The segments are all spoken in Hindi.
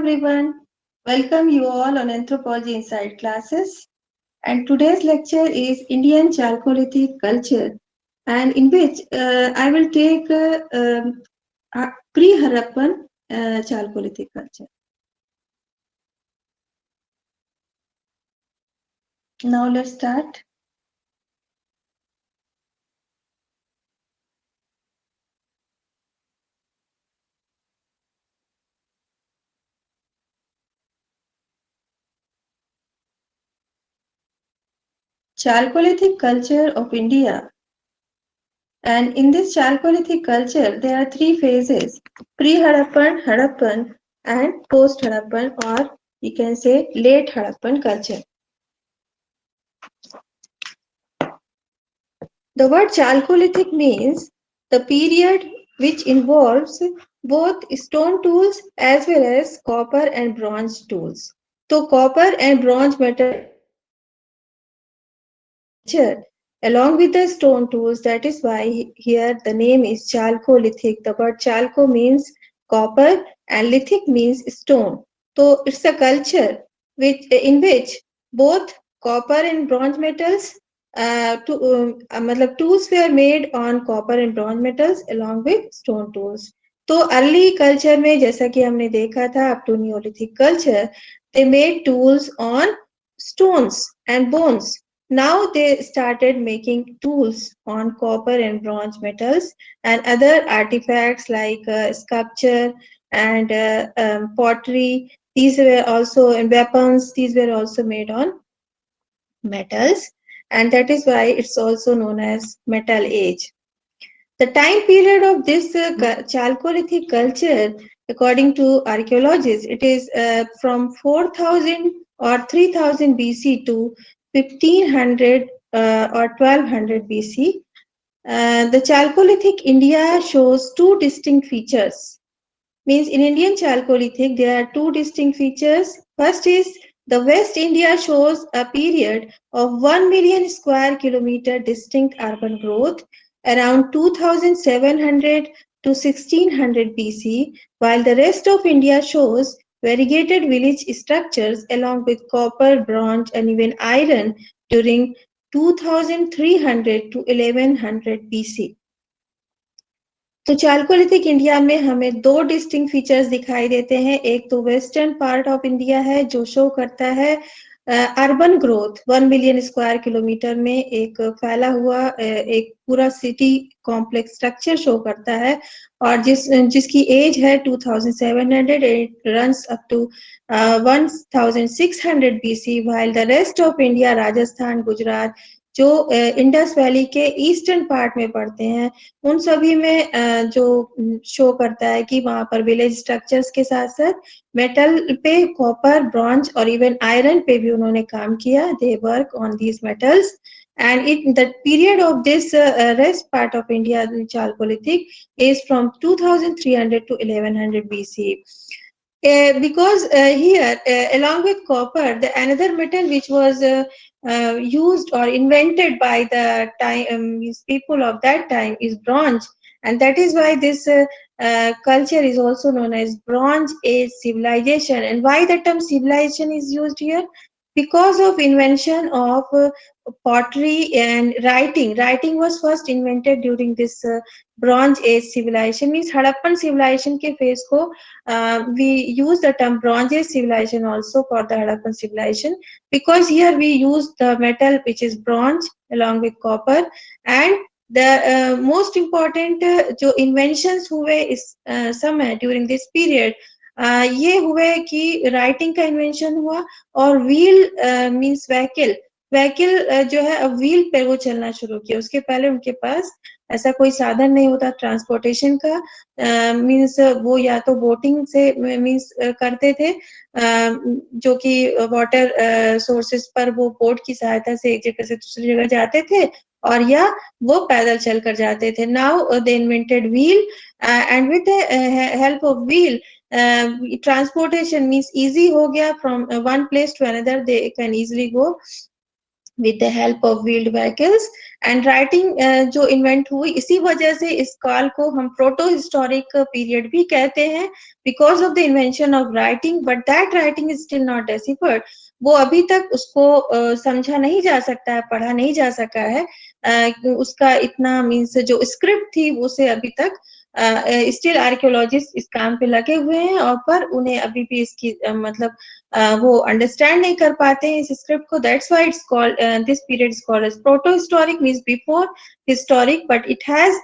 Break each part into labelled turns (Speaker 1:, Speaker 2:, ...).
Speaker 1: everyone. Welcome you all on Anthropology Inside classes. And today's lecture is Indian Chalcolithic culture, and in which I will take pre-Harappan Chalcolithic culture. Now let's start. Chalcolithic culture of India. And in this Chalcolithic culture, there are three phases: pre-Harappan, Harappan, and post-Harappan, or you can say late Harappan culture. The word Chalcolithic means the period which involves both stone tools as well as copper and bronze tools. So copper and bronze metal along with the stone tools, that is why here the name is Chalcolithic. The word Chalco means copper and lithic means stone. So it's a culture in which both copper and bronze metals tools were made on copper and bronze metals along with stone tools. तो अर्ली कल्चर में जैसा कि हमने देखा था up to neolithic culture they made tools on stones and bones. Now they started making tools on copper and bronze metals and other artifacts like sculpture and pottery. These were also and weapons. These were also made on metals, and that is why it's also known as Metal Age. The time period of this Chalcolithic culture, according to archaeologists, it is from 4000 or 3000 BC to 1500 or 1200 BC. The Chalcolithic India shows two distinct features. Means in Indian Chalcolithic, there are two distinct features. First is the West India shows a period of 1 million square kilometer distinct urban growth around 2700 to 1600 BC, while the rest of India shows variegated village structures along with copper, bronze, and even iron during 2300 to 1100 BC. तो चालकोलिथिक इंडिया में हमें दो डिस्टिंक्ट फीचर्स दिखाई देते हैं. एक तो वेस्टर्न पार्ट ऑफ इंडिया है जो शो करता है urban growth 1 million square kilometre में एक फैला हुआ एक पूरा सिटी कॉम्प्लेक्स स्ट्रक्चर शो करता है और जिसकी एज है 2700 it runs up to 1600 BC, while the rest of India, Rajasthan, Gujarat जो इंडस वैली के ईस्टर्न पार्ट में पड़ते हैं उन सभी में जो शो करता है कि वहां पर विलेज स्ट्रक्चर्स के साथ साथ मेटल पे कॉपर, ब्रॉन्ज और इवन आयरन पे भी उन्होंने काम किया. They work on these metals and the period of this rest part of India Chalcolithic is from 2300 to 1100 BC. Because here along with copper the another metal which was used or invented by the time people of that time is bronze, and that is why this culture is also known as Bronze Age civilization. And why the term civilization is used here? Because of invention of pottery and writing. Writing was first invented during this Bronze Age civilization. Means Harappan civilization के phase को we use the term Bronze Age civilization also for the Harappan civilization, because here we use the metal which is bronze along with copper. And the most important जो inventions हुए इस समय during this period ये हुए कि राइटिंग का इन्वेंशन हुआ और व्हील मींस व्हीकल जो है अब व्हील पे वो चलना शुरू किया. उसके पहले उनके पास ऐसा कोई साधन नहीं होता ट्रांसपोर्टेशन का. मींस वो या तो बोटिंग से मींस करते थे जो कि वाटर सोर्सेस पर वो बोट की सहायता से एक जगह से दूसरी जगह जाते थे और या वो पैदल चलकर जाते थे. Now they invented wheel and with the help of wheel transportation means easy हो गया. From one place to another they can easily go. with the help of wheeled vehicles and writing जो इन्वेंट हुई इसी वजह से इस काल को हम प्रोटो हिस्टोरिक पीरियड भी कहते हैं because of the invention of writing but that writing is still not deciphered वो अभी तक उसको समझा नहीं जा सकता है पढ़ा नहीं जा सका है उसका इतना मीन्स जो स्क्रिप्ट थी उसे अभी तक स्टिल आर्कियोलॉजिस्ट इस काम पे लगे हुए हैं और पर उन्हें अभी भी इसकी मतलब वो अंडरस्टैंड नहीं कर पाते हैं इस स्क्रिप्ट को that's why it's called this period is called as proto historic means before historic but it has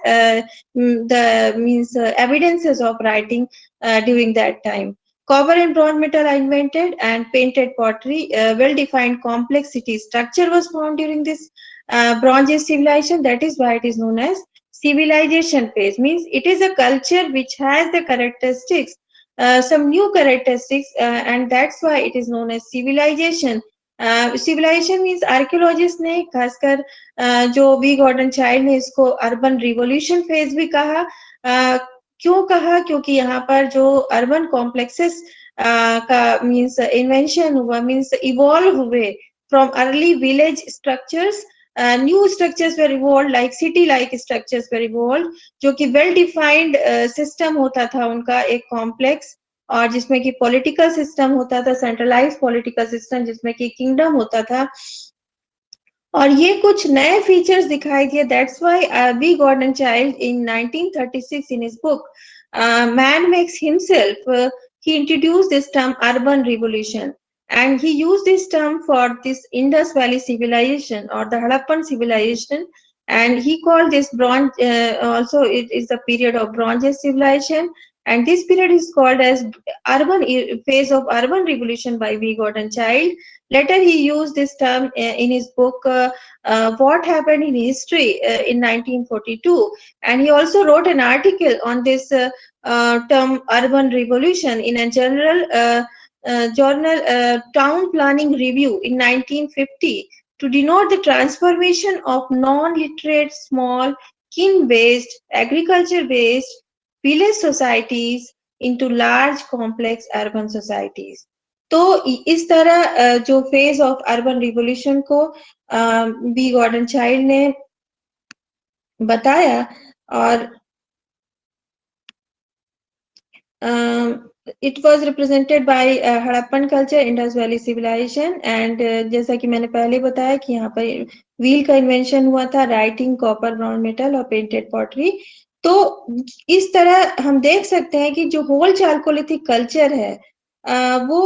Speaker 1: the means evidences of writing during that time copper and bronze metal are invented and painted pottery well defined complex city structure was formed during this bronze age civilization that is why it is known as civilization phase means it is a culture which has the characteristics some new characteristics and that's why it is known as civilization civilization means archaeologists ने खासकर जो वी गॉर्डन चाइल्ड ने इसको अर्बन रिवोल्यूशन फेज भी कहा क्यों कहा क्योंकि यहाँ पर जो अर्बन कॉम्प्लेक्सेस का मीन्स इन्वेंशन हुआ मीन्स इवॉल्व हुए from early village structures new structures were evolved like city like structures were evolved जो कि well defined system होता था उनका एक complex और जिसमें कि पॉलिटिकल सिस्टम होता था सेंट्रलाइज पॉलिटिकल सिस्टम जिसमें कि किंगडम होता था और ये कुछ नए फीचर्स दिखाई दिए that's why B Gordon Childe in 1936 in his book Man Makes Himself he introduced this term urban revolution and he used this term for this Indus Valley civilization or the Harappan civilization and he called this bronze also it is the period of bronze age civilization and this period is called as urban phase of urban revolution by V. Gordon Child. Later he used this term in his book What Happened in History in 1942 and he also wrote an article on this term urban revolution in a journal Town Planning Review in 1950 to denote the transformation of non-literate small kin-based agriculture-based village societies into large complex urban societies तो इस तरह जो फेज ऑफ अर्बन रिवोल्यूशन को बी गॉर्डन चाइल्ड ने बताया और it was represented by Harappan culture Indus Valley civilisation and जैसा कि मैंने पहले बताया कि यहाँ पर व्हील का इन्वेंशन हुआ था राइटिंग कॉपर ब्राउन मेटल और पेंटेड पॉटरी तो इस तरह हम देख सकते हैं कि जो होल चालकोलिथिक कल्चर है वो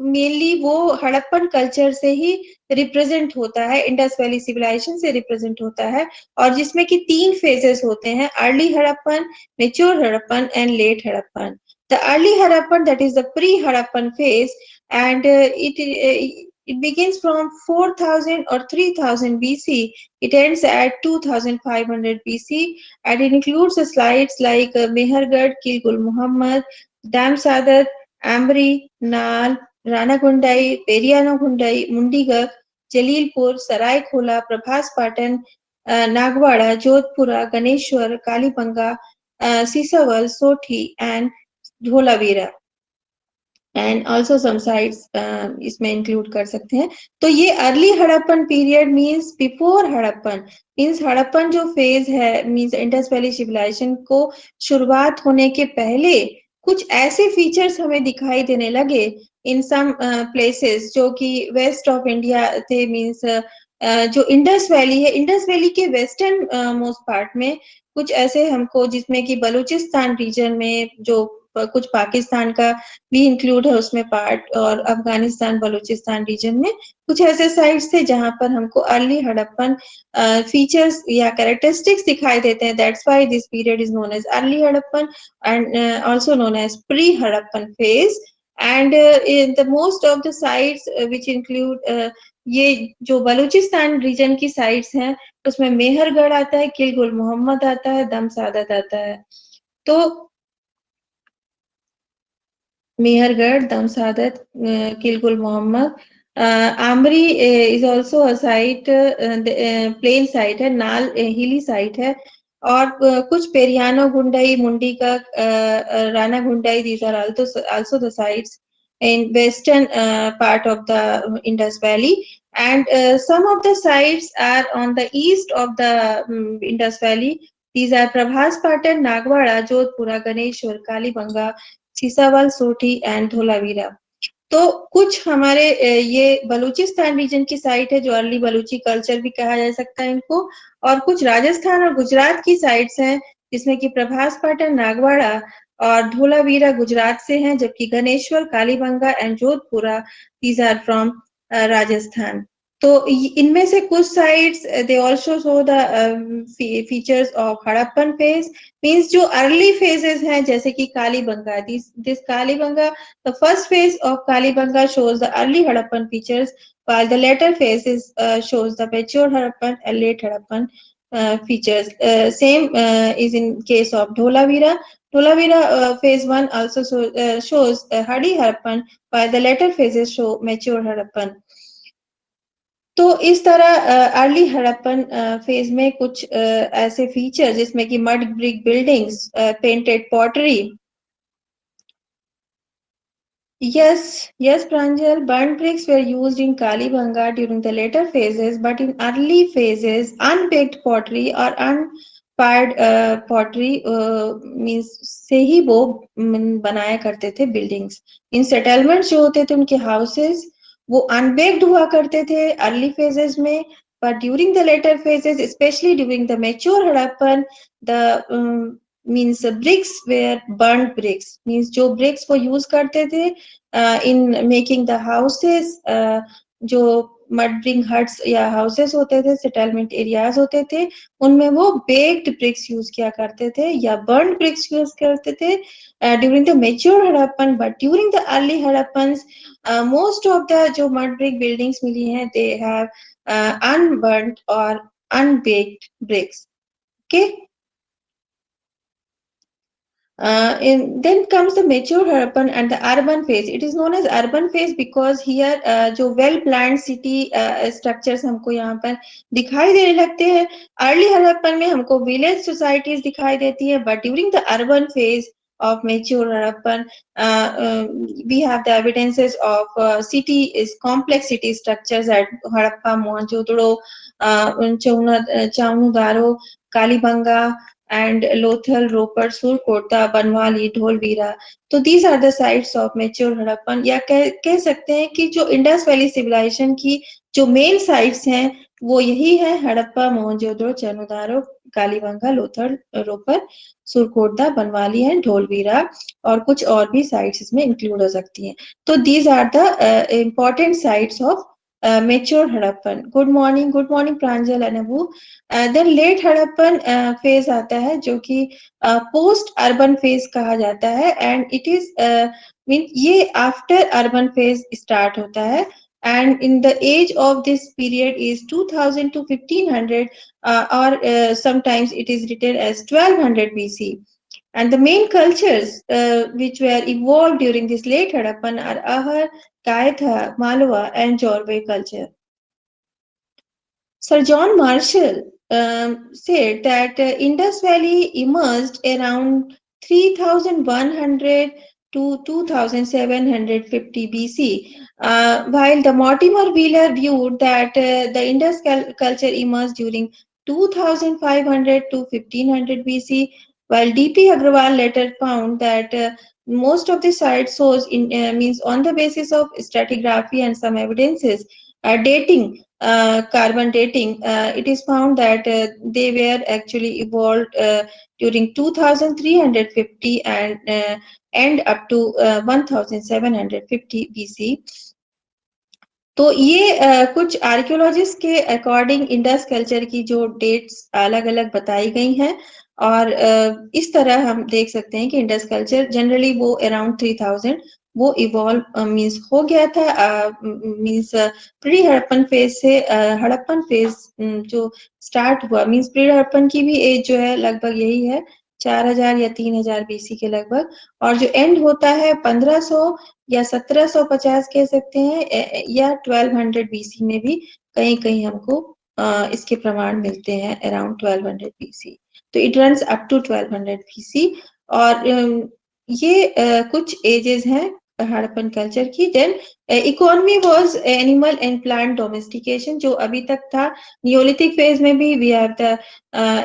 Speaker 1: मेनली वो हड़प्पन कल्चर से ही रिप्रेजेंट होता है इंडस वैली सिविलाइजेशन से रिप्रेजेंट होता है और जिसमें कि 3 फेजेस होते हैं early Harappan mature Harappan and let Harappan the early Harappan, that is the pre-Harappan phase, and it begins from 4000 or 3000 BC. It ends at 2500 BC, and it includes the sites like Mehergarh, Kilgul Muhammad, Dam Sadat, Ambri, Nal, Rana Gundai, Periano Gundai, Mundigak, Jalilpur, Sarai Khola, Prabhas Patan, Nagwada, Jodhpura, Ganeshwar, Kalibanga, Sisawal, Soti, and Dholavira and also some sites इसमें इंक्लूड कर सकते हैं तो ये early Harappan period means before Harappan means Harappan जो फेज है मींस इंडस वैली सिविलाइजेशन को शुरुआत होने के पहले कुछ ऐसे फीचर्स हमें दिखाई देने लगे इन सम प्लेसेस जो कि वेस्ट ऑफ इंडिया थे मींस जो इंडस वैली है इंडस वैली के वेस्टर्न मोस्ट पार्ट में कुछ ऐसे हमको जिसमें कि बलूचिस्तान रीजन में जो कुछ पाकिस्तान का भी इंक्लूड है उसमें पार्ट और अफगानिस्तान बलूचिस्तान रीजन में कुछ ऐसे साइट्स थे जहां पर हमको अर्ली हड़प्पन फीचर्स या कैरेक्टरिस्टिक्स दिखाई देते हैं that's why this period is known as early Harappan and also known as pre Harappan phase and the most of the sites which include ये जो बलूचिस्तान रीजन की साइट्स हैं उसमें मेहरगढ़ आता है किलगुल मोहम्मद आता है दम सादत आता है तो Mehergarh, Damsadat, Kilgul Muhammad. Amri is also a site, plain site है, नाल hilly site है, और कुछ पेरियानो गुंडाई मुंडी का Rana गुंडाई these are also the sites in western part of the Indus Valley and some of the sites are on the east of the Indus Valley. These are Prabhas Patan, Nagwada, Jodhpura, Ganeshwar, Kalibanga, Sisawal, Soti and Dholavira. तो कुछ हमारे ये बलूचिस्तान रीजन की साइट है जो अर्ली बलूची कल्चर भी कहा जा सकता है इनको, और कुछ राजस्थान और गुजरात की साइट्स हैं जिसमें कि प्रभास पाटन, नागवाड़ा और धोलावीरा गुजरात से हैं, जबकि Ganeshwar, Kalibangan and Jodhpura these are from Rajasthan. तो इनमें से कुछ sites they also show the features of Harappan phase, means जो अर्ली फेजेस हैं जैसे कि Kalibangan, this Kalibangan, the first phase of Kalibanga shows the early Harappan features, while the later phases shows the mature Harappan and late Harappan features. Same is in case of Dholavira. Dholavira phase 1 also shows Hadi Harappan, while the later phases show mature Harappan. तो इस तरह अर्ली हड़प्पन फेज में कुछ ऐसे फीचर जिसमें कि mud brick buildings, painted pottery. Yes, Pranjal. Burnt bricks were used in Kalibanga during the later phases, but in early phases, unbaked pottery or unfired pottery means से ही वो बनाया करते थे बिल्डिंग्स। इन सेटलमेंट्स जो होते थे उनके हाउसेस वो अनबेक्ड हुआ करते थे अर्ली फेजेस में, but during the later phases, especially during the mature Harappan, the means bricks were burnt bricks, means जो bricks वो use करते थे in making the houses, जो mud brick huts या houses होते थे, settlement areas होते थे, उनमें वो baked bricks use किया करते थे या burnt bricks use करते थे during the mature Harappan, but during the early Harappans, most of the जो mud brick buildings मिली हैं, they have unburnt or unbaked bricks. Okay. Then comes the mature Harappan and the urban phase. It is known as urban phase because here जो well planned city structures हमको यहाँ पर दिखाई देने लगते हैं। Early Harappan में हमको village societies दिखाई देती है, but during the urban phase of mature Harappan, we have the evidences of city is complex city structures at Harappa, Mohenjo-daro, Chaunugaro, Kalibanga, and Lothal, Ropar, Surkota, Banwali, Dholvira. तो these are the sites of mature Harappan, या कह सकते हैं कि जो इंडस वैली सिविलाइजेशन की जो मेन साइट्स हैं वो यही है हड़प्पा, मोहनजोदड़ो, चानुदारो, कालीबंगा, लोथल, रोपर, सुरकोटदा, बनवाली एंड ढोलवीरा, और कुछ और भी साइट्स इसमें इंक्लूड हो सकती हैं। तो these are the important sites of mature Harappan. Good morning Pranjal and Abu. Then late Harappan phase आता है जो कि post urban phase कहा जाता है, and it is mean ये after urban phase start होता है, and in the age of this period is 2000 to 1500, or sometimes it is written as 1200 BC. And the main cultures which were evolved during this late Harappan are Ahar, Kaitha, Malwa and Jorwe culture. Sir John Marshall said that Indus Valley emerged around 3100 to 2750 BC, while the Mortimer Wheeler viewed that the Indus culture emerged during 2500 to 1500 BC, while D.P. Agrawal later found that most of the sites shows means on the basis of stratigraphy and some evidences dating, carbon dating, it is found that they were actually evolved during 2350 and up to 1750 BC. तो ये कुछ आर्कियोलॉजिस्ट के अकॉर्डिंग इंडस कल्चर की जो डेट्स अलग अलग बताई गई हैं, और इस तरह हम देख सकते हैं कि इंडस कल्चर जनरली वो अराउंड 3000 वो इवॉल्व मींस हो गया था, मींस प्री हड़प्पन फेज से हड़प्पन फेज जो स्टार्ट हुआ, मींस प्री हड़प्पन की भी एज जो है लगभग यही है 4000 या 3000 बीसी के लगभग, और जो एंड होता है 1500 या 1750 कह सकते हैं, या 1200 बीसी में भी कहीं कहीं हमको इसके प्रमाण मिलते हैं अराउंड 1200 बीसी। तो it runs up to 1200 BC, और ये कुछ एजेस हैं हड़प्पन कल्चर की। Then economy was animal and plant domestication, जो अभी तक था। नियोलिथिक फेज में भी we have the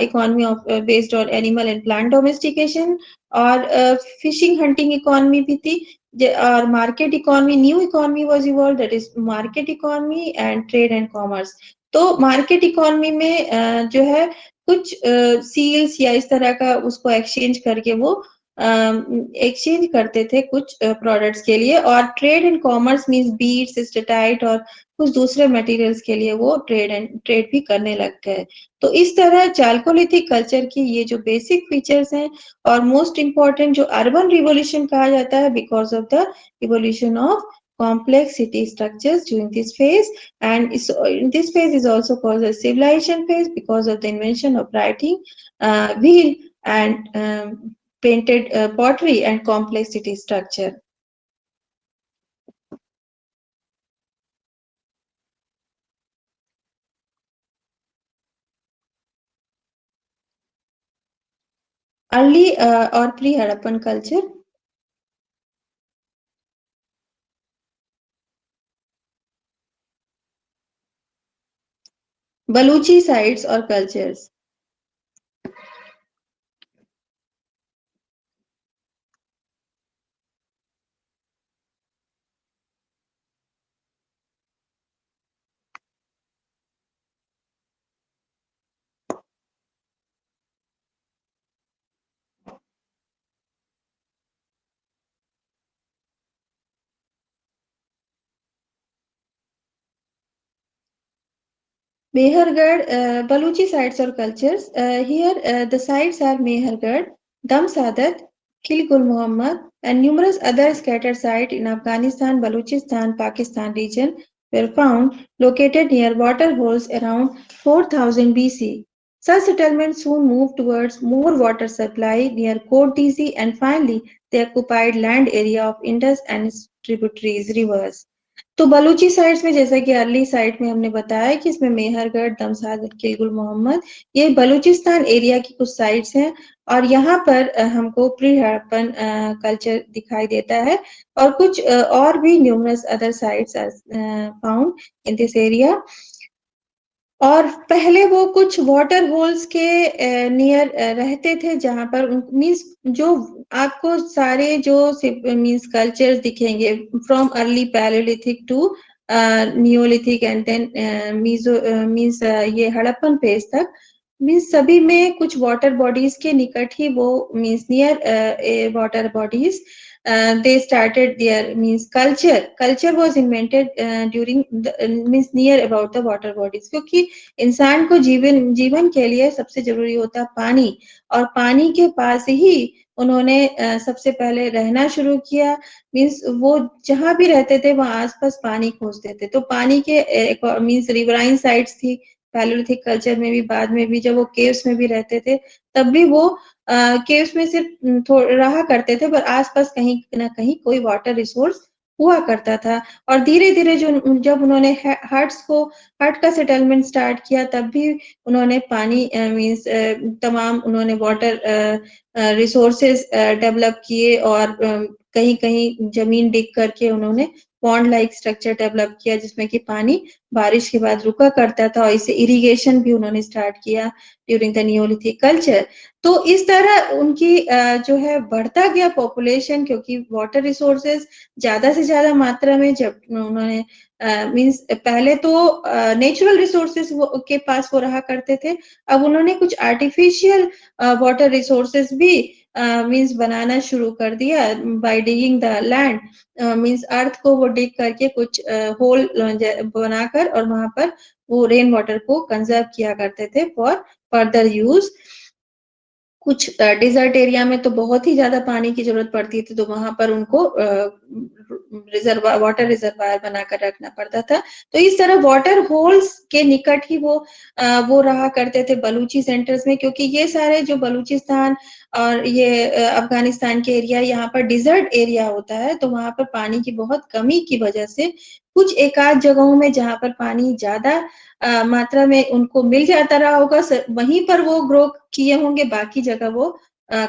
Speaker 1: economy of based on animal and plant domestication, और फिशिंग हंटिंग इकोनॉमी भी थी। और market economy, new economy was evolve, that is market economy and trade and commerce. तो मार्केट इकोनॉमी में जो है कुछ सील्स या इस तरह का उसको एक्सचेंज करके वो एक्सचेंज करते थे कुछ प्रोडक्ट्स के लिए, और trade and commerce means beads, steatite और कुछ दूसरे मटेरियल्स के लिए वो ट्रेड भी करने लग गए। तो इस तरह चालकोलिथिक कल्चर की ये जो बेसिक फीचर्स हैं, और मोस्ट इम्पोर्टेंट जो अर्बन रिवोल्यूशन कहा जाता है, because of the evolution of complex city structures during this phase, and this phase is also called the civilization phase because of the invention of writing, wheel, and painted pottery and complex city structure. Early or pre-Harappan culture. Baluchi sites or cultures. Mehergarh, Baluchi sites or cultures. Here, the sites are Mehergarh, Dam Sadat, Kilgul Muhammad, and numerous other scattered sites in Afghanistan, Balochistan, Pakistan region were found located near water holes around 4000 BC. Such settlements soon moved towards more water supply near Kot DC, and finally they occupied land area of Indus and its tributaries rivers. तो बलूची साइड्स में, जैसा कि अर्ली साइट में हमने बताया कि इसमें मेहरगढ़, दमसाद, किलगुल मोहम्मद, ये बलूचिस्तान एरिया की कुछ साइट्स हैं, और यहाँ पर हमको प्री हड़प्पन कल्चर दिखाई देता है, और कुछ और भी numerous other sites found in this area. और पहले वो कुछ वाटर होल्स के नियर रहते थे, जहां पर मीन्स जो आपको सारे जो मीन्स कल्चर्स दिखेंगे from early palaeolithic to neolithic and then meso means ये हड़प्पन फेज तक, मीन्स सभी में कुछ वाटर बॉडीज के निकट ही वो means near water bodies they started their means culture was invented during the means near about the water bodies, क्योंकि इंसान को जीवन के लिए सबसे जरूरी होता है पानी, और पानी के पास ही उन्होंने सबसे पहले रहना शुरू किया। मीन्स वो जहां भी रहते थे वहां आसपास पानी खोजते थे, तो पानी के मीन्स रिवराइन साइट्स थी पैलोलिथिक कल्चर में भी, बाद में भी जब वो केव्स में भी रहते थे तब भी वो केव्स में सिर्फ रहा करते थे, पर आसपास कहीं ना कहीं कोई वाटर रिसोर्स हुआ करता था। और धीरे धीरे जो जब उन्होंने हट का सेटलमेंट स्टार्ट किया, तब भी उन्होंने पानी मीन्स तमाम उन्होंने वाटर रिसोर्सेज डेवलप किए, और कहीं कहीं जमीन डिग करके उन्होंने पॉन्ड लाइक स्ट्रक्चर डेवलप किया, जिसमें कि पानी बारिश के बाद रुका करता था, और इसे इरिगेशन भी उन्होंने स्टार्ट किया ड्यूरिंग द नियोलिथिक कल्चर। तो इस तरह उनकी जो है बढ़ता गया पॉपुलेशन, क्योंकि वाटर रिसोर्सेज ज्यादा से ज्यादा मात्रा में जब उन्होंने मीन्स पहले तो नेचुरल रिसोर्सेज के पास वो रहा करते थे, अब उन्होंने कुछ आर्टिफिशियल वाटर रिसोर्सेज भी मीन्स बनाना शुरू कर दिया by digging the land, means earth को वो डिग करके कुछ होल बनाकर, और वहां पर वो रेन वाटर को कंजर्व किया करते थे फॉर फर्दर यूज। कुछ डिजर्ट एरिया में तो बहुत ही ज्यादा पानी की जरूरत पड़ती थी, तो वहां पर उनको वाटर रिजर्वायर बनाकर रखना पड़ता था। तो इस तरह वाटर होल्स के निकट ही वो रहा करते थे बलूची सेंटर्स में, क्योंकि ये सारे जो बलूचिस्तान और ये अफगानिस्तान के एरिया, यहाँ पर डिजर्ट एरिया होता है, तो वहां पर पानी की बहुत कमी की वजह से कुछ एक आध जगहों में जहां पर पानी ज्यादा मात्रा में उनको मिल जाता रहा होगा, वहीं पर वो ग्रो किए होंगे, बाकी जगह वो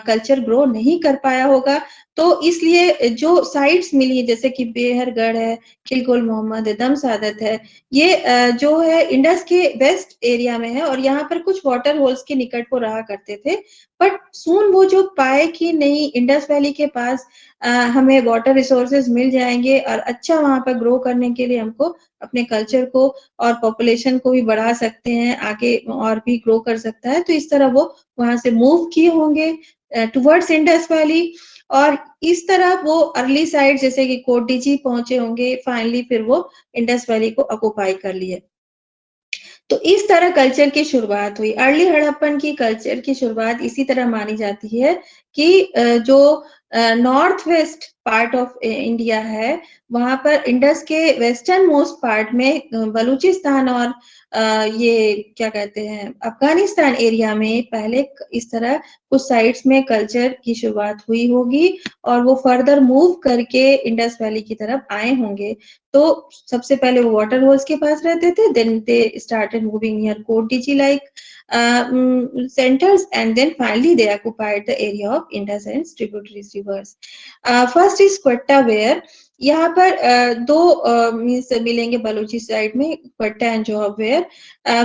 Speaker 1: कल्चर ग्रो नहीं कर पाया होगा। तो इसलिए जो साइट्स मिली है जैसे कि बेहरगढ़ है, खिलकुल मोहम्मद है, दम सादत है, ये जो है इंडस के वेस्ट एरिया में है और यहाँ पर कुछ वाटर होल्स के निकट वो रहा करते थे। बट सून वो जो पाए कि नहीं, इंडस वैली के पास हमें वाटर रिसोर्सेज मिल जाएंगे और अच्छा वहां पर ग्रो करने के लिए हमको अपने कल्चर को और पॉपुलेशन को भी बढ़ा सकते हैं, आगे और भी ग्रो कर सकता है, तो इस तरह वो वहां से मूव किए होंगे टुवर्ड्स इंडस वैली। और इस तरह वो अर्ली साइड जैसे कि कोटिची पहुंचे होंगे, फाइनली फिर वो इंडस वैली को ऑक्युपाई कर लिए। तो इस तरह कल्चर की शुरुआत हुई। अर्ली हड़प्पन की कल्चर की शुरुआत इसी तरह मानी जाती है कि जो north west part of India है, वहां पर इंडस के वेस्टर्न मोस्ट पार्ट में बलूचिस्तान और ये क्या कहते हैं अफगानिस्तान एरिया में पहले इस तरह कुछ साइट्स में कल्चर की शुरुआत हुई होगी और वो फर्दर मूव करके इंडस वैली की तरफ आए होंगे। तो सबसे पहले वो वाटर होल्स के पास रहते थे, then they started moving near कोटिची like centers, and then finally they occupied the area of Indus and tributaries rivers. First is Quetta where यहाँ पर दो मीन्स मिलेंगे बलूची साइड में, Quetta and Zhob ware.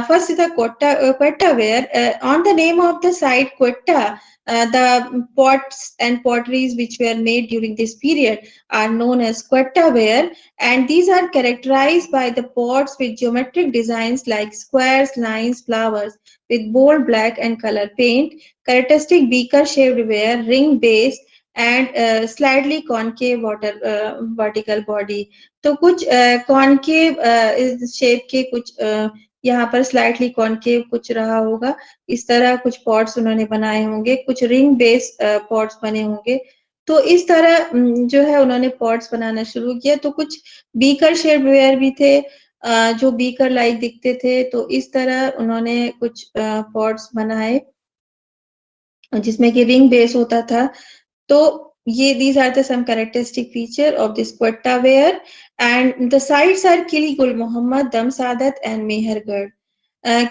Speaker 1: First the Quetta ware on the name of the site Quetta, the pots and potteries which were made during this period are known as Quetta ware, and these are characterized by the pots with geometric designs like squares, lines, flowers with bold black and color paint, characteristic beaker shaped ware, ring base, and slightly concave water vertical body. तो कुछ कॉनकेव शेप के कुछ यहाँ पर स्लाइटली कॉनकेव कुछ रहा होगा, इस तरह कुछ पॉट्स उन्होंने बनाए होंगे, कुछ रिंग बेस पॉट्स बने होंगे। तो इस तरह जो है उन्होंने पॉट्स बनाना शुरू किया। तो कुछ बीकर शेप वेयर भी थे जो बीकर लाइक दिखते थे। तो इस तरह उन्होंने कुछ पॉट्स बनाए जिसमें कि रिंग बेस होता था। तो ये these are the some characteristic feature of this Quetta ware, and the sites are Kiligul Muhammad, Dam Sadat, and Mehergarh.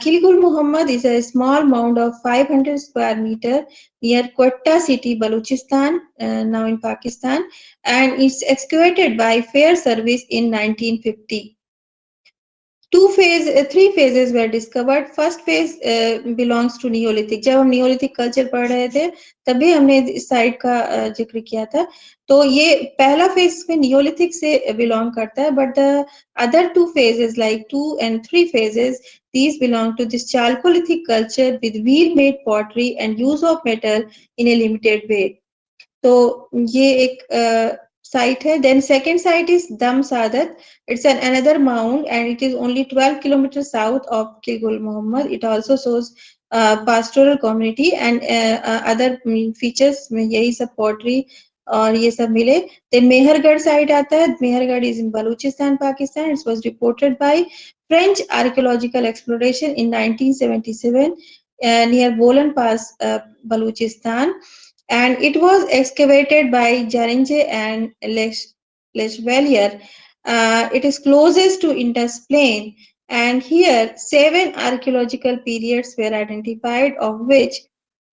Speaker 1: Kiligul Muhammad is a small mound of 500 square meter near Quetta city, Balochistan, now in Pakistan, and it's excavated by Fair Service in 1950. Three phases were discovered. First phase belongs to Neolithic. जब हम Neolithic culture पढ़ रहे थे तभी हमने इस साइड का जिक्र किया था। तो ये पहला फेज में Neolithic से belong करता है, but the other two phases like 2 and 3 phases, these belong to this Chalcolithic culture with wheel-made pottery and use of metal in a limited way. तो ये एक site है। Then second site is Dam Sadat. It's another mound and it is only 12 kilometers south of Kilgul Muhammad. It also shows pastoral community and other features में यही सब pottery और ये सब मिले। Then Mehergarh site आता है। Mehergarh is in Balochistan, Pakistan. It was reported by French archaeological exploration in 1977 near Bolan Pass, Balochistan, and it was excavated by Jarinje and Lechevalier. It is closest to Indus Plain, and here 7 archaeological periods were identified, of which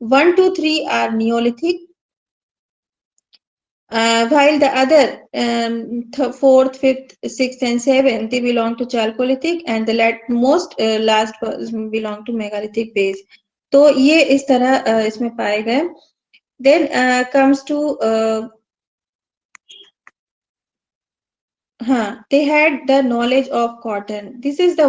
Speaker 1: 1 to 3 are Neolithic, while the other fourth, fifth, sixth, and seventh they belong to Chalcolithic, and the most last belong to megalithic base. तो ये इस तरह इसमें पाए गए। Then comes to they had the knowledge of cotton. This is the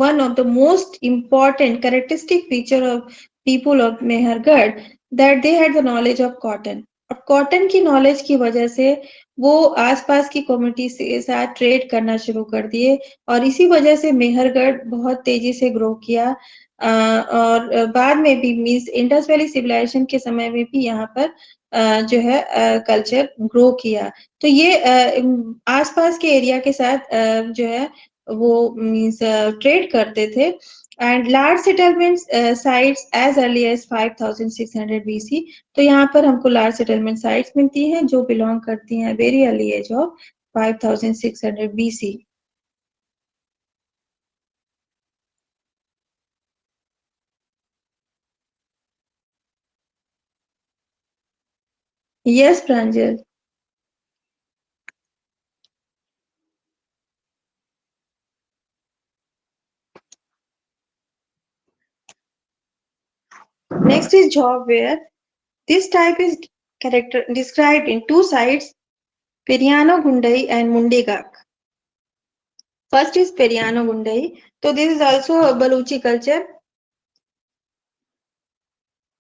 Speaker 1: one of the most important characteristic feature of people of Mehergarh, that they had the knowledge of cotton. और कॉटन की नॉलेज की वजह से वो आसपास की कम्युनिटी के साथ ट्रेड करना शुरू कर दिए और इसी वजह से मेहरगढ़ बहुत तेजी से ग्रो किया। और बाद में भी मीन्स इंडस वैली सिविलाइजेशन के समय में भी यहाँ पर जो है कल्चर ग्रो किया। तो ये आसपास के एरिया के साथ जो है वो मीन्स ट्रेड करते थे। And large settlement sites as early as 5600 BC। तो यहाँ पर हमको लार्ज सेटलमेंट साइट्स मिलती हैं जो बिलोंग करती हैं very early age of 5600 BC। Yes Pranjal. Next is job ware. This type is described in two sites, Periano Gundai and Mundigak. First is Periano Gundai. So this is also a Baluchi culture.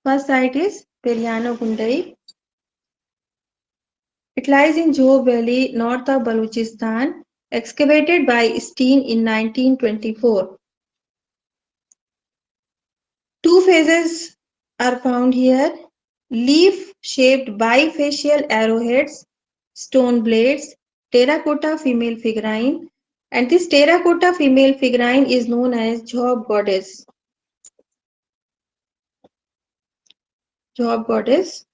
Speaker 1: First site is Periano Gundai. It lies in Johor Valley, north of Balochistan, excavated by Steen in 1924. Two phases are found here: leaf-shaped bifacial arrowheads, stone blades, terracotta female figurine, and this terracotta female figurine is known as job goddess. Job goddess.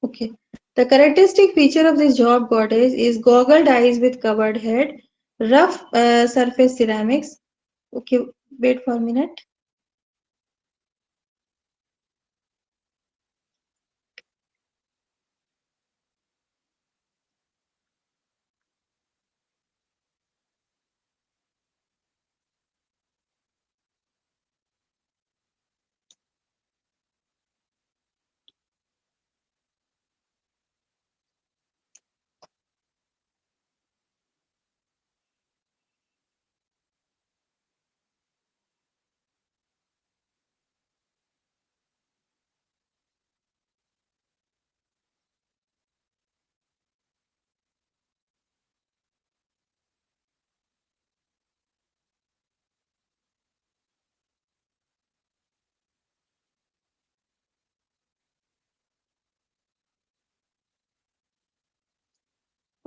Speaker 1: Okay. The characteristic feature of this job goddess is goggled eyes with covered head, rough surface ceramics. Okay, wait for a minute.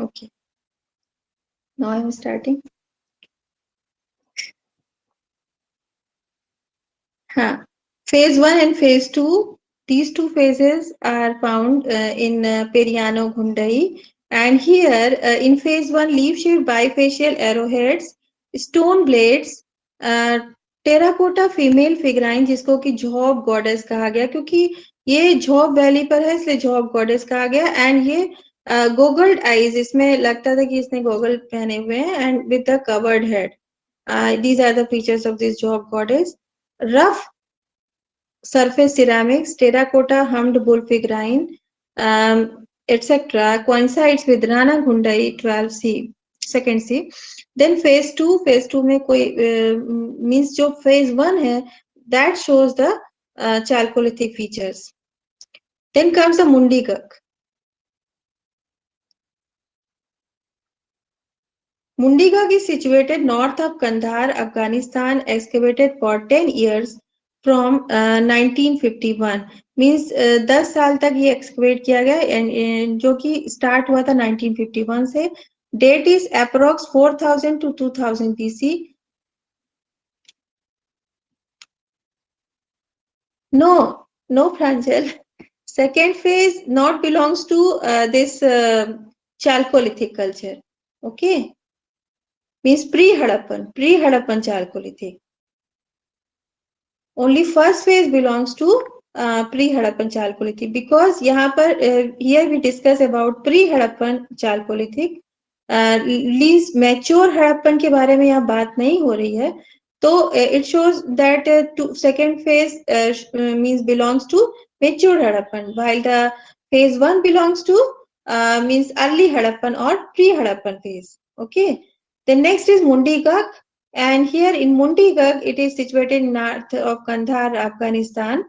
Speaker 1: Okay, now I'm starting. Huh. Phase 1 and phase 2, these two phases are found in Periano Gundai. And here in phase 1, leaf-shaped bifacial arrowheads, stone blades, uh, terracotta female figurine जिसको कि जॉब गॉडेस कहा गया क्योंकि ये जॉब वैली पर है इसलिए जॉब गॉडेस कहा गया एंड ये गोगल्ड आईज इसमें लगता था कि इसने गोगल पहने हुए हैं and with the covered head these are the features of this job goddess. Rough surface ceramics, terracotta hummed bull figurine, etc. coincides with Rana Gundai 12C, second C. Then phase 2 में कोई means जो phase 1 है, that shows the chalcolithic features. Then comes the Mundigak. Mundigak is situated north of Kandahar, Afghanistan, excavated for 10 years from 1951. Means 10 साल तक ये excavate किया गया and जो कि start हुआ था 1951 से. Date is approx 4000 to 2000 BC. No, no Pranjal. Second phase not belongs to this Chalcolithic culture. Okay. Means pre-Harappan Chalcolithic. Only first phase belongs to pre-Harappan Chalcolithic because यहाँ पर here we discuss about pre-Harappan Chalcolithic. Least mature Harappan के बारे में यहाँ बात नहीं हो रही है. तो it shows that second phase means belongs to mature Harappan, while the phase 1 belongs to means early Harappan or pre-Harappan phase. Okay. The next is Mundigak. And here in Mundigak, it is situated north of Kandahar, Afghanistan,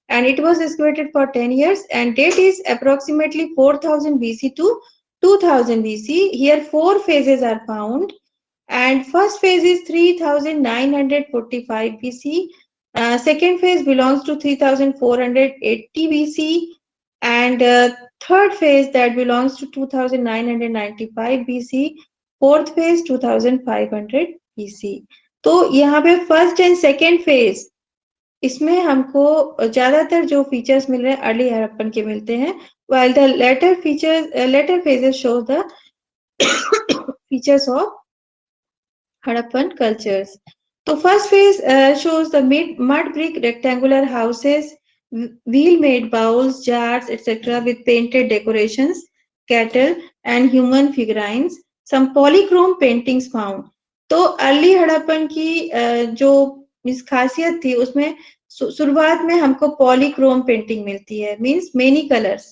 Speaker 1: and it was excavated for 10 years. And date is approximately 4000 BC to 2000 BC. Here, 4 phases are found, and first phase is 3945 BC. Second phase belongs to 3480 BC, and third phase that belongs to 2995 BC. Fourth phase 2500 BC. तो यहाँ पे फर्स्ट एंड सेकेंड फेज इसमें हमको ज्यादातर जो फीचर्स मिल रहे हैं अर्ली हड़प्पन के मिलते हैं, while the later phases show the features of Harappan cultures. तो first phase shows the mud brick rectangular houses, wheel made bowls, jars, etc. with painted decorations, cattle and human figurines. Some polychrome paintings found. तो अर्ली हड़प्पन की जो इस खासियत थी उसमें शुरुआत में हमको पॉलीक्रोम पेंटिंग मिलती है, मींस मेनी कलर्स।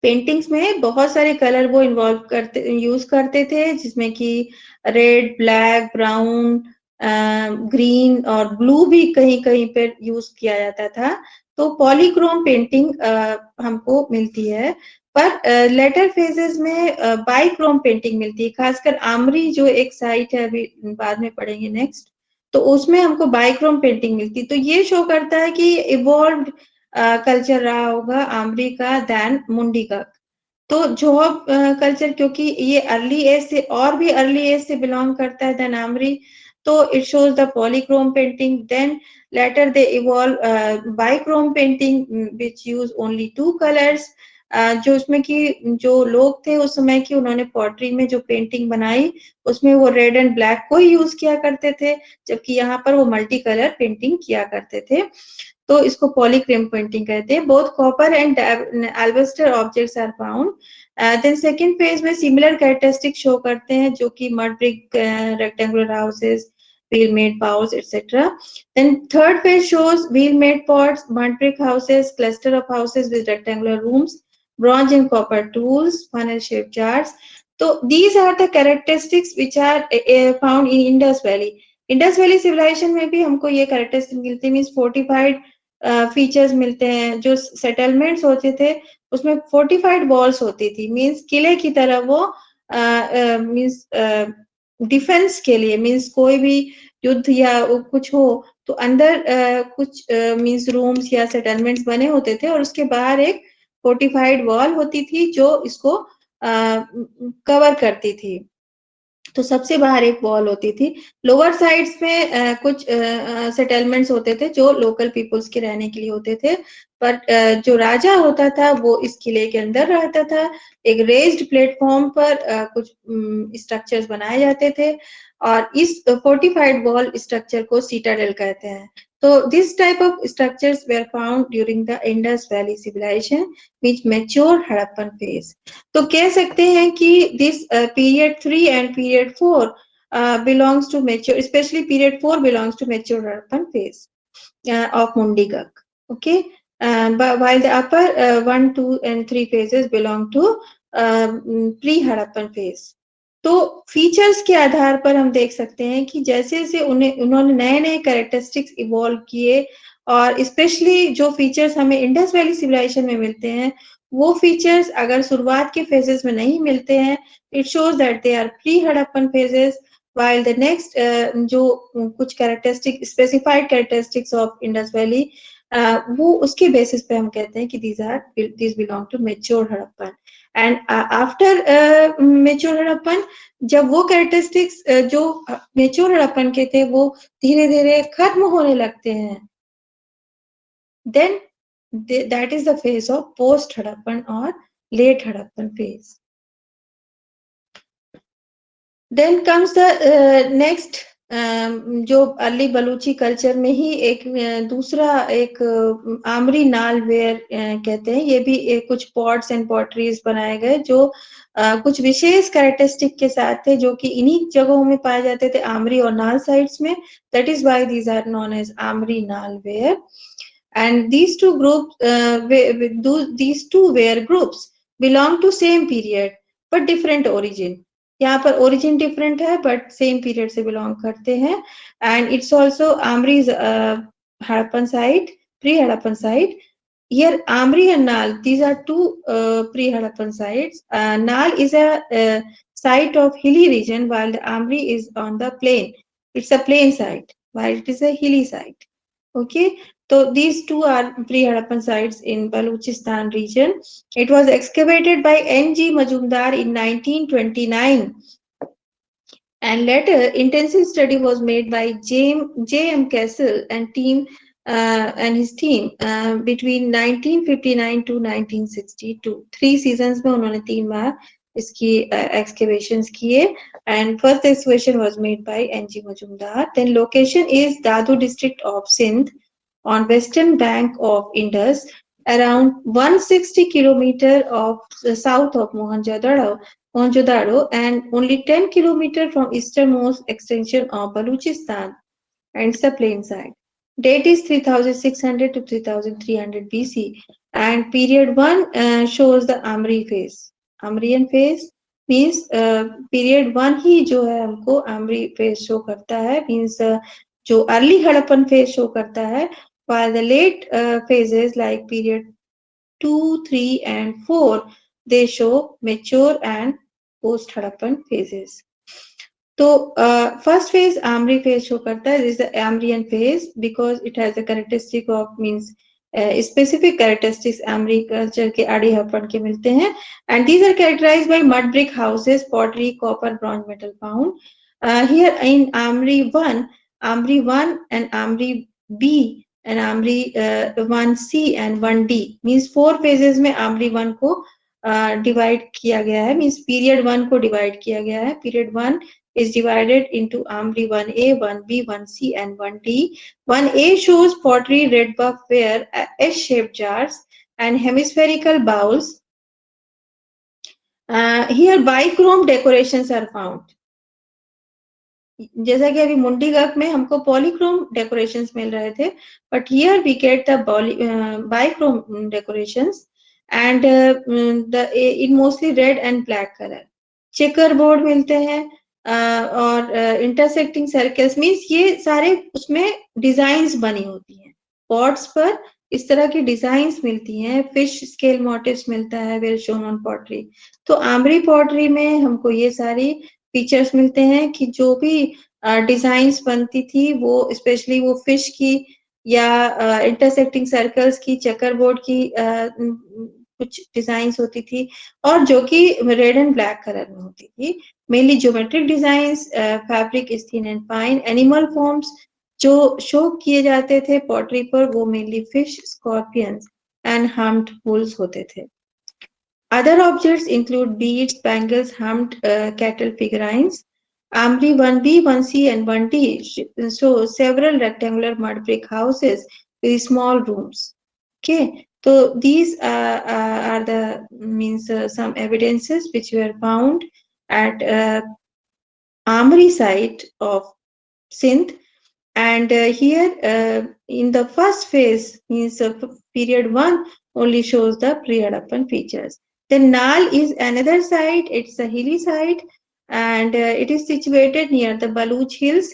Speaker 1: पेंटिंग्स में बहुत सारे कलर वो इन्वॉल्व करते यूज करते थे, जिसमें कि रेड, ब्लैक, ब्राउन, ग्रीन और ब्लू भी कहीं कहीं पे यूज किया जाता था। तो पॉलीक्रोम पेंटिंग हमको मिलती है, पर लेटर फेजेस में बाइक्रोम पेंटिंग मिलती है, खासकर आमरी जो एक साइट है, अभी बाद में पढ़ेंगे नेक्स्ट, तो उसमें हमको बाइक्रोम पेंटिंग मिलती। तो ये शो करता है कि इवॉल्व कल्चर रहा होगा आमरी का दैन मुंडी का। तो जोहब कल्चर, क्योंकि ये अर्ली एज से और भी अर्ली एज से बिलोंग करता है देन आमरी, तो it shows the polychrome painting. Then later they evolve bichrome painting, which use only two colors, जो उसमें कि जो लोग थे उस समय की, उन्होंने पॉटरी में जो पेंटिंग बनाई उसमें वो रेड एंड ब्लैक को ही यूज किया करते थे, जबकि यहाँ पर वो मल्टी कलर पेंटिंग किया करते थे। तो इसको पॉलीक्रोम पेंटिंग कहते हैं। Both copper and alabaster objects are found. Then second phase में सिमिलर कैरेक्टरिस्टिक शो करते हैं, जो कि mud brick rectangular houses, wheel made bowls, etc. Then third phase shows wheel made pots, mud brick houses, cluster of houses with rectangular rooms, bronze and copper tools, funnel shaped jars. So these are the characteristics which are found in Indus Valley. Indus Valley civilization में भी हमको ये characteristics मिलती है, means fortified फीचर्स मिलते हैं। जो सेटलमेंट्स होते थे उसमें फोर्टिफाइड वॉल्स होती थी, मींस किले की तरह वो मींस डिफेंस के लिए, मींस कोई भी युद्ध या कुछ हो तो अंदर कुछ मींस रूम्स या सेटलमेंट्स बने होते थे और उसके बाहर एक फोर्टिफाइड वॉल होती थी जो इसको कवर करती थी। तो सबसे बाहर एक वॉल होती थी। लोअर साइड्स में कुछ सेटलमेंट्स होते थे जो लोकल पीपल्स के रहने के लिए होते थे, पर जो राजा होता था वो इस किले के अंदर रहता था। एक रेज्ड प्लेटफॉर्म पर कुछ स्ट्रक्चर्स बनाए जाते थे और इस फोर्टिफाइड वॉल स्ट्रक्चर को सीटाडेल कहते हैं। तो this type of structures were found during the Indus Valley civilisation which mature Harappan phase. तो कह सकते हैं कि this period 3 and period 4 belongs to mature, especially period 4 belongs to mature Harappan phase of Mundigak. Okay, but while the upper 1, 2 and 3 phases belong to pre-Harappan phase. तो फीचर्स के आधार पर हम देख सकते हैं कि जैसे जैसे उन्होंने नए नए कैरेक्टरिस्टिक्स इवॉल्व किए, और स्पेशली जो फीचर्स हमें इंडस वैली सिविलाइजेशन में मिलते हैं वो फीचर्स अगर शुरुआत के फेजेस में नहीं मिलते हैं, it shows that they are pre Harappan phases, while the next जो कुछ characteristic specified characteristics of Indus Valley वो उसके बेसिस पे हम कहते हैं कि these belong to mature Harappan. And after mature Harappan, जब वो कैरेक्टरिस्टिक्स जो मेच्योर हड़प्पन के थे वो धीरे धीरे खत्म होने लगते हैं, then that is the phase of post Harappan or late Harappan phase. Then comes the next, जो अर्ली बलूची कल्चर में ही एक दूसरा एक आमरी नाल वेयर कहते हैं। ये भी कुछ पॉट्स एंड पॉटरीज बनाए गए जो कुछ विशेष कैरेक्टरिस्टिक के साथ थे, जो कि इन्हीं जगहों में पाए जाते थे, आमरी और नाल साइड्स में। That is why these are known as Amri Nal ware. And these two groups, these two were groups belong to same period but different origin. यहाँ पर origin different है but same period से belong करते हैं। And it's also Amri's Harappan site, pre-Harappan site. Here Amri and Nal, these are two pre-Harappan sites. Nal is a site of hilly region while the Amri is on the plain. It's a plain site while it is a hilly site. Okay, so these two are pre-Harappan sites in Baluchistan region. It was excavated by N.G. Majumdar in 1929, and later intensive study was made by J.M. Castle and team and his team between 1959 to 1962. 3 seasons में उन्होंने 3 बार इसकी excavations किए, and first excavation was made by N.G. Majumdar. Then location is Dadu district of Sindh on western bank of Indus, around 160 kilometer of the south of Mohenjo-daro, and only 10 kilometer from easternmost extension of Baluchistan, and it's a plain side. Date is 3600 to 3300 BC, and period 1 shows the Amri phase. Amrian phase means period 1 ही जो है हमको Amri phase show करता है, means जो early Harappan phase show करता है, while the late phases like period 2, 3 and 4 they show mature and post Harappan phases. तो first phase Amri phase show करता है, this the Amrian phase because it has the characteristic of means specific characteristics Amri culture के आड़ी हड़प्पन के मिलते हैं, and these are characterized by mud brick houses, pottery, copper, bronze metal found here in Amri 1 and Amri B and Amri 1C and 1D means 4 phases में आमरी 1 को डिवाइड किया गया है, मींस पीरियड 1 को डिवाइड किया गया है. Period 1 is divided into Amri 1A, 1B, 1C and 1D. 1A shows pottery, red buff ware, S-shaped jars and hemispherical bowls. Here bichrome decorations are found. जैसा कि अभी मुंडीगक में हमको पॉलीक्रोम डेकोरेशंस मिल रहे थे, but here we get the bichrome decorations and in mostly red and black colour. Chequerboard मिलते हैं और इंटरसेक्टिंग सर्कल्स मीन्स ये सारे उसमें डिजाइन्स बनी होती हैं. पॉट्स पर इस तरह की डिजाइन्स मिलती हैं. फिश स्केल मोटिव्स मिलता है वेयर शोन ऑन पॉटरी. तो आमरी पॉटरी में हमको ये सारी फीचर्स मिलते हैं कि जो भी डिजाइन्स बनती थी वो स्पेशली वो फिश की या इंटरसेक्टिंग सर्कल्स की, चेकर बोर्ड की कुछ डिजाइन्स होती थी और जो कि रेड एंड ब्लैक कलर में होती थी. Mainly geometric designs, fabric is thin and fine. Animal forms जो शो किए जाते थे पॉटरी पर वो mainly fish, scorpions and humped bulls होते थे. Other objects include beads, bangles, humped cattle figurines. Amri 1B, 1C and 1D show several rectangular mud brick houses with small rooms. Okay, so these are the means some evidences which were found at Amri site of Sindh, and here in the first phase means period 1 only shows the pre-Harappan features. Then Nal is another site, it's a hilly site and it is situated near the Baluch hills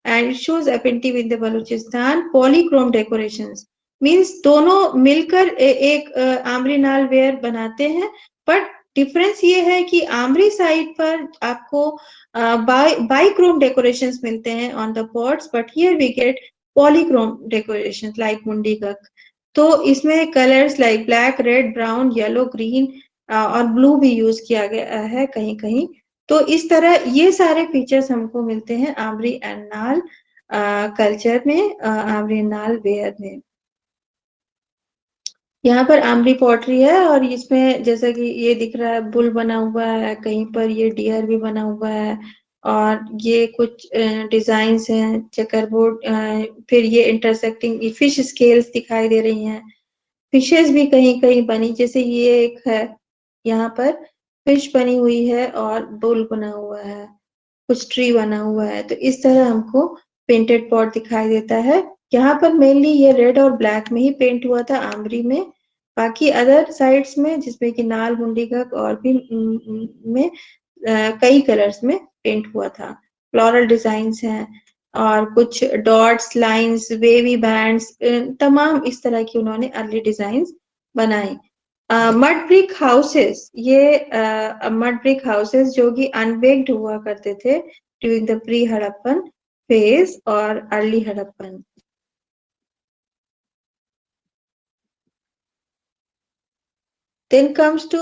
Speaker 1: and it shows affinity with the Baluchistan. Polychrome decorations means दोनों मिलकर एक आमरी नाल वेयर बनाते हैं, बट डिफरेंस ये है कि आमरी साइड पर आपको बाइक्रोम डेकोरेशंस मिलते हैं on the pots, but here we get polychrome decorations like Mundigak. तो इसमें colours like black, red, brown, yellow, green और ब्लू भी यूज किया गया है कहीं कहीं. तो इस तरह ये सारे फीचर्स हमको मिलते हैं आमरी एंड नाल कल्चर में, आमरी एंड नाल वेयर में. यहाँ पर आमरी पॉटरी है और इसमें जैसा कि ये दिख रहा है बुल बना हुआ है, कहीं पर ये डियर भी बना हुआ है और ये कुछ डिजाइन्स हैं, चेकरबोर्ड, फिर ये इंटरसेक्टिंग फिश स्केल्स दिखाई दे रही हैं. फिशेस भी कहीं कहीं बनी, जैसे ये एक है यहाँ पर फिश बनी हुई है और बुल बना हुआ है, कुछ ट्री बना हुआ है. तो इस तरह हमको पेंटेड पॉट दिखाई देता है. यहाँ पर मेनली ये रेड और ब्लैक में ही पेंट हुआ था आमरी में, बाकी अदर साइड्स में जिसमें कि नाल, मुंडीगक और भी में कई कलर्स में पेंट हुआ था. फ्लोरल डिजाइन्स हैं और कुछ डॉट्स, लाइंस, वेवी बैंड्स, तमाम इस तरह की उन्होंने अर्ली डिजाइन्स बनाई. मड ब्रिक हाउसेस, ये मड ब्रिक हाउसेस जो कि अनबेक्ड हुआ करते थे during the pre Harappan phase और early Harappan. Then comes to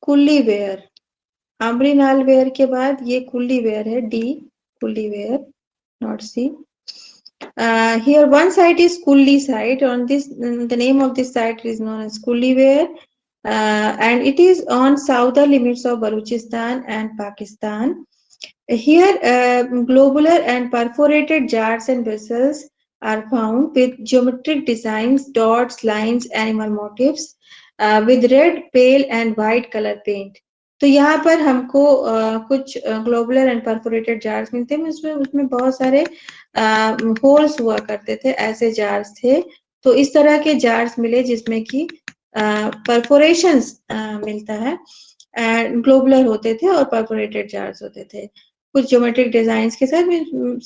Speaker 1: Kulli ware. Amri Nal ware के बाद ये कुल्ली वेयर है, D कुल्ली where, not C. Here one site is Kulli site. On this, the name of this site is known as Kulli Wear. and it is on southern limits of Balochistan and Pakistan. Here, globular and perforated jars and vessels are found with geometric designs, dots, lines, animal motifs, with red, pale and white color paint. तो यहाँ पर हमको कुछ ग्लोबुलर एंड परफोरेटेड जार्स मिलते हैं, उसमें उसमें बहुत सारे होल्स हुआ करते थे, ऐसे जार्स थे। तो इस तरह के जार्स मिले जिसमें कि परफोरेशंस मिलता है, ग्लोबुलर होते थे और परफोरेटेड जार्स होते थे कुछ ज्योमेट्रिक डिजाइन्स के साथ।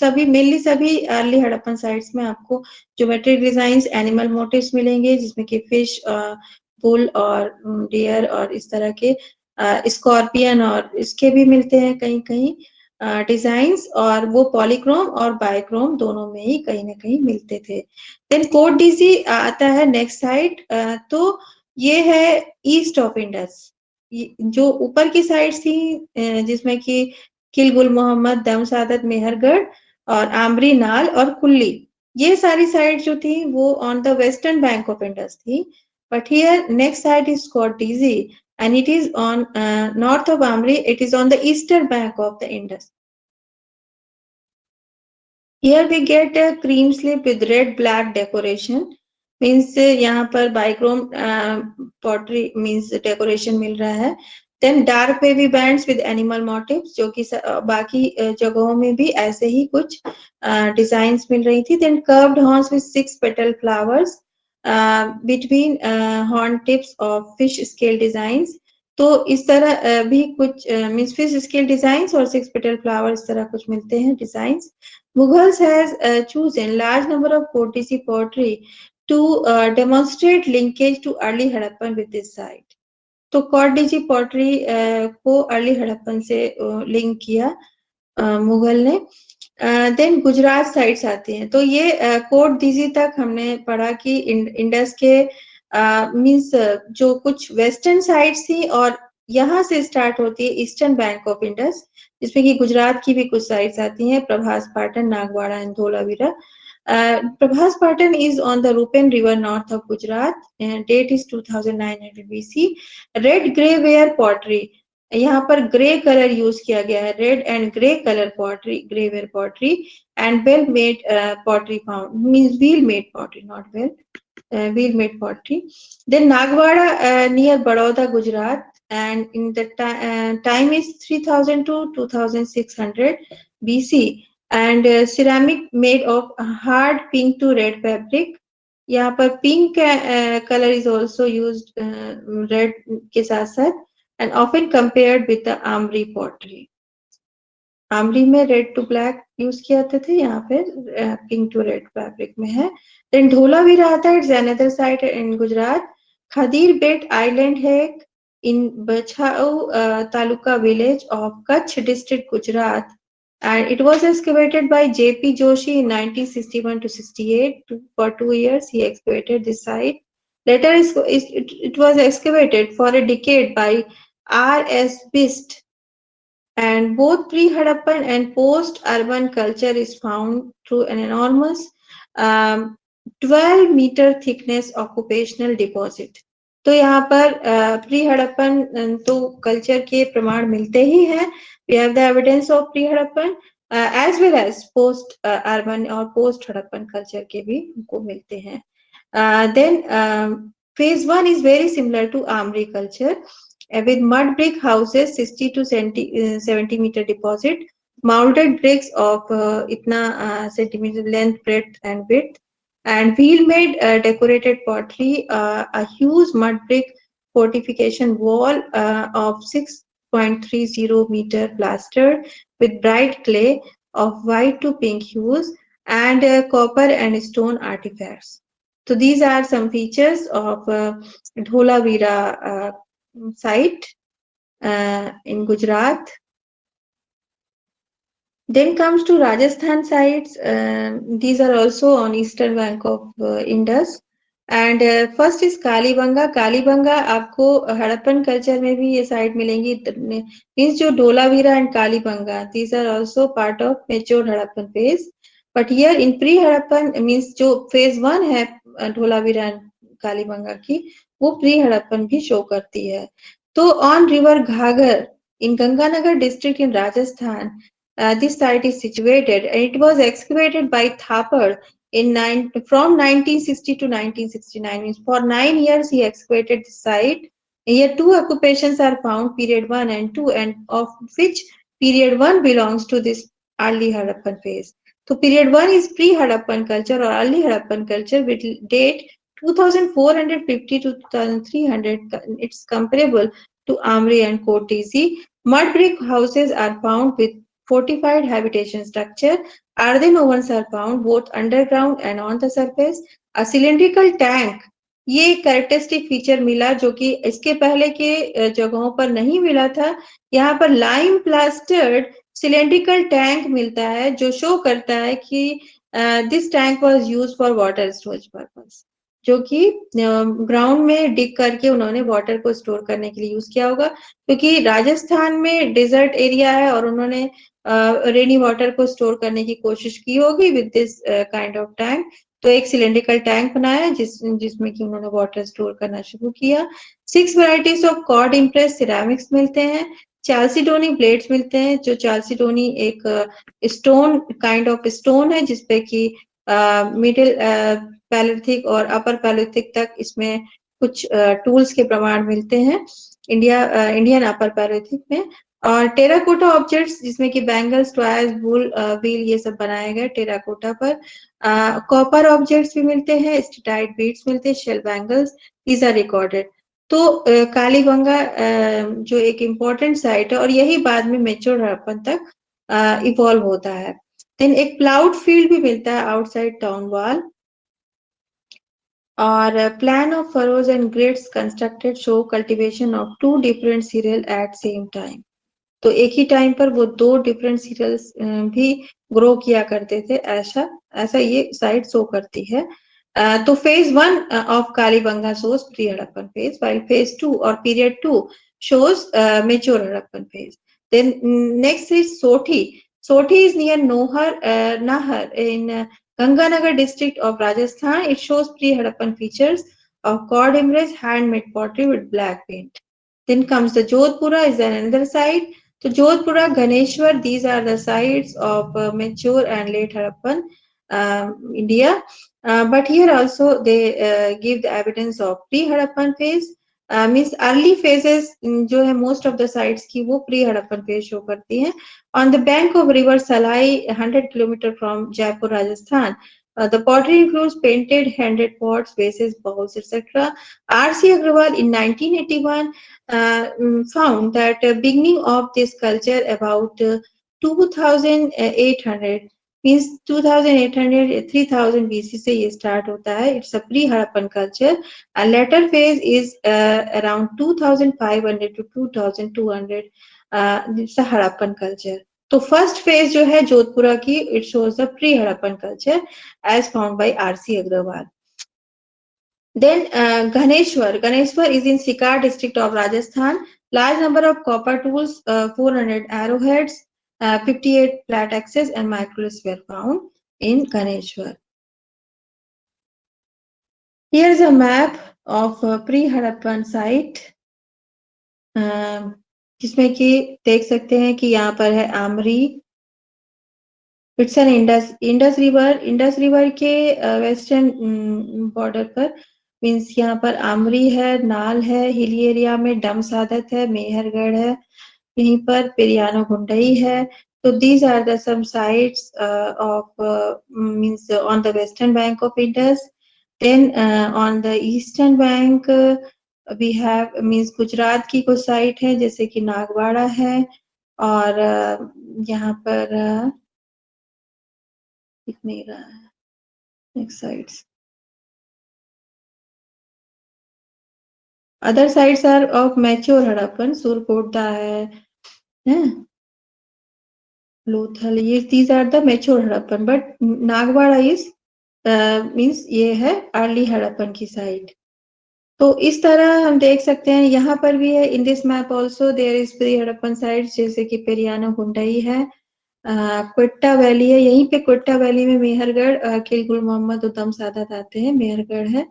Speaker 1: सभी मेनली सभी अर्ली हड़प्पन साइट्स में आपको ज्योमेट्रिक डिजाइन्स, एनिमल मोटिव्स मिलेंगे जिसमें कि फिश, बुल और डियर और इस तरह के स्कॉर्पियन और इसके भी मिलते हैं कहीं कहीं डिजाइन्स, और वो पॉलीक्रोम और बाइक्रोम दोनों में ही कहीं ना कहीं मिलते थे। देन कोट डीसी आता है नेक्स्ट साइड। तो ये है ईस्ट ऑफ इंडस। जो ऊपर की साइड थी जिसमें कि किल गुल मोहम्मद, दम सादत, मेहरगढ़ और आमरी नाल और कुल्ली, ये सारी साइड जो थी वो on the western bank of Indus थी। But here next site is called DG and it is on north of Amri. It is on the eastern bank of the Indus. Here we get a cream slip with red black decoration. Means यहाँ पर बाइक्रोम pottery means decoration मिल रहा है। Then dark wavy bands with animal motifs, जो कि बाकी जगहों में भी ऐसे ही कुछ designs मिल रही थी। Then curved horns with 6 petal flowers between horn tips of fish scale designs. तो इस तरह भी कुछ मीन्स फिश स्केल डिजाइन्स और 6 petal flowers इस तरह कुछ मिलते हैं designs. Mughals has chosen large number of courtesy pottery to demonstrate linkage to early Harappan with this site. तो कॉर्डिजी पॉटरी को अर्ली हड़प्पन से लिंक किया मुगल ने। देन गुजरात साइड्स आती हैं। तो ये कोट दीजी तक हमने पढ़ा कि इंडस के मीन्स जो कुछ वेस्टर्न साइड्स थी और यहाँ से स्टार्ट होती है ईस्टर्न बैंक ऑफ इंडस, जिसमें कि गुजरात की भी कुछ साइड्स आती हैं, Prabhas Patan, Nagwada and Dholavira. Prabhas Patan is on the Rupen River north of Gujarat, and date is 2900 BC. Red grey ware pottery, यहाँ पर ग्रे कलर यूज किया गया है, red and grey colour pottery, grey ware pottery and well made pottery found, means wheel made pottery, not well, wheel made pottery. Then Nagwada near Baroda, Gujarat, and in the time is 3000 to 2600 BC, and ceramic made of hard pink to red fabric. यहाँ पर pink colour is also use red के साथ साथ, and often compared with the Amri pottery. Amri में रेड टू ब्लैक यूज किए जाते थे, यहाँ पे पिंक टू रेड फैब्रिक में है। देन धोलावीरा आता है, it's another site in Gujarat. Khadir Bet island है in Bachau taluka village of Kutch district Gujarat, and it was excavated by J.P. Joshi in 1961 to 68. For 2 years he excavated this site. Later it was excavated for a decade by R.S. Bist, and both pre-Harappan and post-urban culture is found through an enormous 12-meter thickness occupational deposit. तो यहाँ पर प्री हड़प्पन तो कल्चर के प्रमाण मिलते ही हैं। We have the evidence of pre-Harappan as well as post-urban और post-Harappan culture के भी हमको मिलते हैं। Then phase 1 is very similar to Amri culture with mud brick houses, 60 to 70 meter deposit, mounted bricks of itna centimeter length, breadth and width, and wheel made decorated pottery, a huge mud brick fortification wall of 6.30 meter plastered with bright clay of white to pink hues, and copper and stone artifacts. So these are some features of Dholaveera site in Gujarat. Then comes to Rajasthan sites. These are also on eastern bank of Indus. And first is Kalibangan. Kalibangan आपको हड़प्पन कल्चर में भी ये साइट मिलेंगी। मीन्स जो Dholavira and Kalibangan, these are also part of mature Harappan phase. But here in pre Harappan means जो phase 1 है धोलावीरा एंड कालीबंगा की, वो प्री हड़प्पन भी शो करती है। तो on river घाघर in Ganganagar district in Rajasthan, this site is situated and it was excavated by Thapar from 1960 to 1969. Means for 9 years he excavated the site. Here two occupations are found, period 1 and 2, and of which period 1 belongs to this early Harappan phase. So period 1 is pre-Harappan culture or early Harappan culture with date 2450 to 2300. It's comparable to Amri and Kotisi. Mud brick houses are found with fortified habitation structure. Earthen ovens are found both underground and on the surface. A cylindrical tank, ये कैरेक्टरिस्टिक फीचर मिला जो कि इसके पहले के जगहों पर नहीं मिला था। यहाँ पर लाइम प्लास्टर्ड सिलेंड्रिकल टैंक मिलता है जो शो करता है कि this tank was used for water storage purpose, जो कि ग्राउंड में डिग करके उन्होंने वाटर को स्टोर करने के लिए यूज किया होगा, क्योंकि राजस्थान में डेजर्ट एरिया है और उन्होंने रेनी वाटर को स्टोर करने की कोशिश की होगी with this kind of tank. तो एक सिलेंड्रिकल टैंक बनाया जिसमें कि उन्होंने वाटर स्टोर करना शुरू किया। 6 varieties of cord impress ceramics मिलते हैं। चाल्सीडोनी ब्लेड्स मिलते हैं, जो चाल्सीडोनी एक स्टोन काइंड ऑफ स्टोन है जिसपे कि मिडिल पैलेथिक और अपर पैलेथिक तक इसमें कुछ टूल्स के प्रमाण मिलते हैं इंडियन अपर पैलेथिक में। और टेराकोटा ऑब्जेक्ट्स जिसमें कि बैंगल्स, टॉयज, बुल, व्हील ये सब बनाए गए टेराकोटा पर। कॉपर ऑब्जेक्ट्स भी मिलते हैं, स्टेटाइट बीड्स मिलते हैं, shell bangles, these are recorded. तो कालीगंगा जो एक इम्पोर्टेंट साइट है और यही बाद में मेच्योर हड़प्पन तक इवॉल्व होता है। देन एक प्लाउड फील्ड भी मिलता है आउटसाइड टाउन वॉल। और plan of furrows and grids constructed show cultivation of 2 different cereal at same time. तो एक ही टाइम पर वो 2 डिफरेंट सीरियल्स भी ग्रो किया करते थे, ऐसा ऐसा ये साइट शो करती है। तो फेज 1 ऑफ Kalibangan shows pre Harappan phase, while phase 2 or period 2 shows mature Harappan phase. Then next is Sothi. Sothi is near Nahar in Ganganagar district of Rajasthan. It shows pre-Harappan features of cord image, handmade pottery with black paint. Then comes the Jodhpura is another site. So Jodhpura, Ganeshwar, these are the sites of mature and late Harappan India. But here also they give the evidence of pre-Harappan phase. Means early phases जो है most of the sites की वो pre-Harappan phase show करती हैं। On the bank of river Salai, 100 km from Jaipur, Rajasthan, the pottery includes painted handed pots, vases, bowls, etc. R.C. Agrawal in 1981 found that beginning of this culture about 2800 means 2800 3000 BC से ये start होता है. It's a pre-Harappan culture. A later phase is around 2500 to 2200. It's a Harappan culture. तो फर्स्ट फेज जो है जोधपुरा की, it shows the pre Harappan culture age found by R C Agrawal. Then Ganeshwar is in Sikar district of Rajasthan. Large number of copper tools, 400 arrowheads, 58 flat axes and microliths were found in Ganeshwar. Here is a map of pre-Harappan site. जिसमें कि देख सकते हैं कि यहाँ पर है Amri, it's an Indus river के वेस्टर्न बॉर्डर पर, मीन्स यहाँ पर आमरी है, नाल है, हिली एरिया में डम सादत है, मेहरगढ़ है, यहीं पर पेरियानो गुंडई है। तो these are the some sites of means on the western bank of Indus. Then on the eastern bank we have means Gujarat की कुछ साइट है जैसे कि नागवाड़ा है, और यहाँ पर दिख नहीं रहा है next sites. Other sites are of mature Harappan, Surkota है, लोथल, ये these are the mature Harappan, but Nagwada is means ये है अर्ली हड़प्पन की साइट। तो इस तरह हम देख सकते हैं यहाँ पर भी है, in this map also there is pre Harappan sites जैसे कि पेरियानो गुंडई है, क्वेट्टा वैली है, यहीं पे क्वेट्टा वैली में मेहरगढ़, किल गुल मोहम्मद उद्दम सादत आते हैं, मेहरगढ़ है,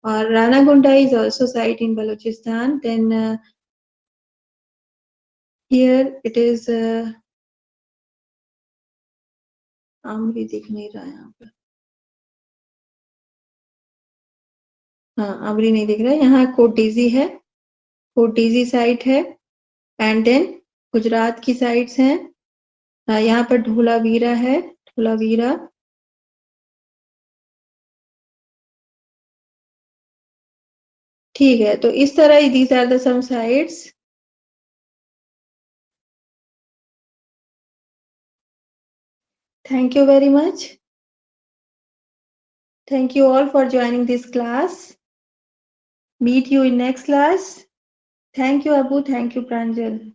Speaker 1: और Ranagunda is also site in Balochistan. Then here it is Amri दिख नहीं रहा है यहाँ पे, हाँ आमरी नहीं दिख रहा है, यहाँ कोटीजी है, कोटीजी साइट है, एंड देन गुजरात की साइट्स हैं, यहाँ पर धोलावीरा है, धोलावीरा, ठीक है। तो इस तरह these are the some sites. Thank you very much. Thank you all for joining this class. Meet you in next class. Thank you, Abu. Thank you, Pranjal.